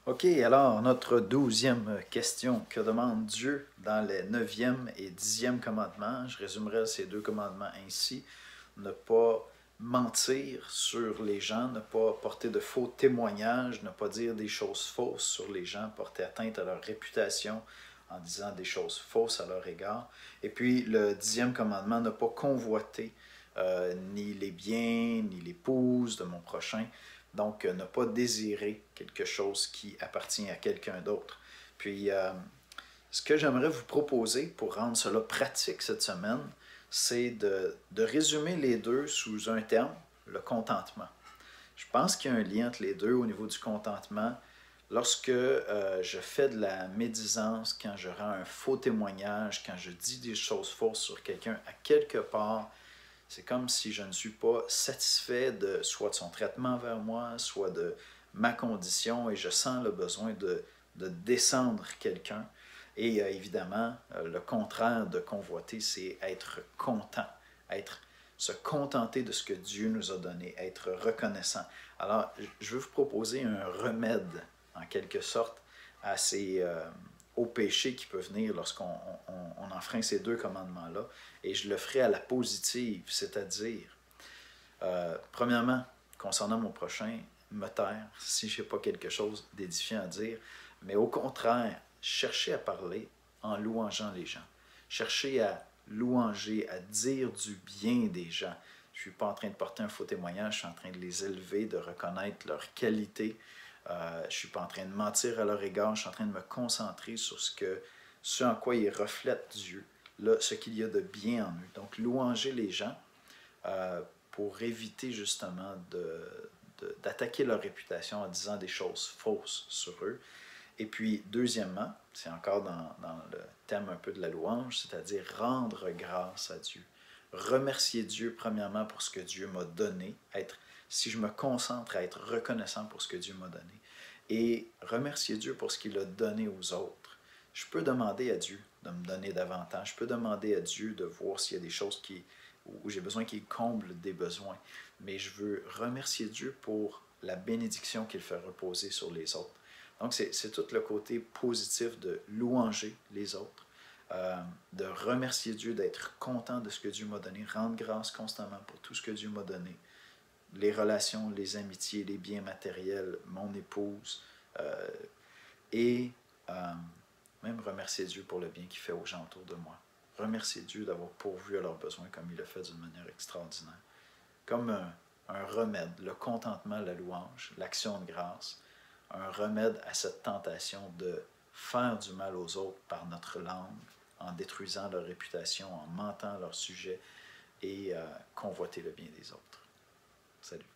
OK, alors notre 12e question. Que demande Dieu dans les 9e et 10e commandements? Je résumerai ces deux commandements ainsi. Ne pas mentir sur les gens, ne pas porter de faux témoignages, ne pas dire des choses fausses sur les gens, porter atteinte à leur réputation en disant des choses fausses à leur égard. Et puis le 10e commandement, ne pas convoiter ni les biens, ni l'épouse de mon prochain. Donc, ne pas désirer quelque chose qui appartient à quelqu'un d'autre. Puis, ce que j'aimerais vous proposer pour rendre cela pratique cette semaine, c'est de résumer les deux sous un terme, le contentement. Je pense qu'il y a un lien entre les deux au niveau du contentement. Lorsque je fais de la médisance, quand je rends un faux témoignage, quand je dis des choses fausses sur quelqu'un, à quelque part, c'est comme si je ne suis pas satisfait de soit de son traitement vers moi, soit de ma condition et je sens le besoin de descendre quelqu'un. Et évidemment, le contraire de convoiter, c'est être content, se contenter de ce que Dieu nous a donné, être reconnaissant. Alors, je veux vous proposer un remède, en quelque sorte, à au péché qui peut venir lorsqu'on enfreint ces deux commandements-là. Et je le ferai à la positive, c'est-à-dire, premièrement, concernant mon prochain, me taire si je n'ai pas quelque chose d'édifiant à dire, mais au contraire, chercher à parler en louangeant les gens. Chercher à louanger, à dire du bien des gens. Je ne suis pas en train de porter un faux témoignage, je suis en train de les élever, de reconnaître leur qualité. Je ne suis pas en train de mentir à leur égard, je suis en train de me concentrer sur ce en quoi ils reflètent Dieu, là, ce qu'il y a de bien en eux. Donc, louanger les gens pour éviter justement d'attaquer leur réputation en disant des choses fausses sur eux. Et puis, deuxièmement, c'est encore dans le thème un peu de la louange, c'est-à-dire rendre grâce à Dieu. Remercier Dieu, premièrement, pour ce que Dieu m'a donné, si je me concentre à être reconnaissant pour ce que Dieu m'a donné, et remercier Dieu pour ce qu'il a donné aux autres. Je peux demander à Dieu de me donner davantage. Je peux demander à Dieu de voir s'il y a des choses où j'ai besoin qu'il comble des besoins. Mais je veux remercier Dieu pour la bénédiction qu'il fait reposer sur les autres. Donc, c'est tout le côté positif de louanger les autres, de remercier Dieu, d'être content de ce que Dieu m'a donné, rendre grâce constamment pour tout ce que Dieu m'a donné, les relations, les amitiés, les biens matériels, mon épouse, euh, et euh, même remercier Dieu pour le bien qu'il fait aux gens autour de moi. Remercier Dieu d'avoir pourvu à leurs besoins comme il le fait d'une manière extraordinaire. Comme un remède, le contentement, la louange, l'action de grâce, un remède à cette tentation de faire du mal aux autres par notre langue, en détruisant leur réputation, en mentant à leur sujet et convoiter le bien des autres. Salut.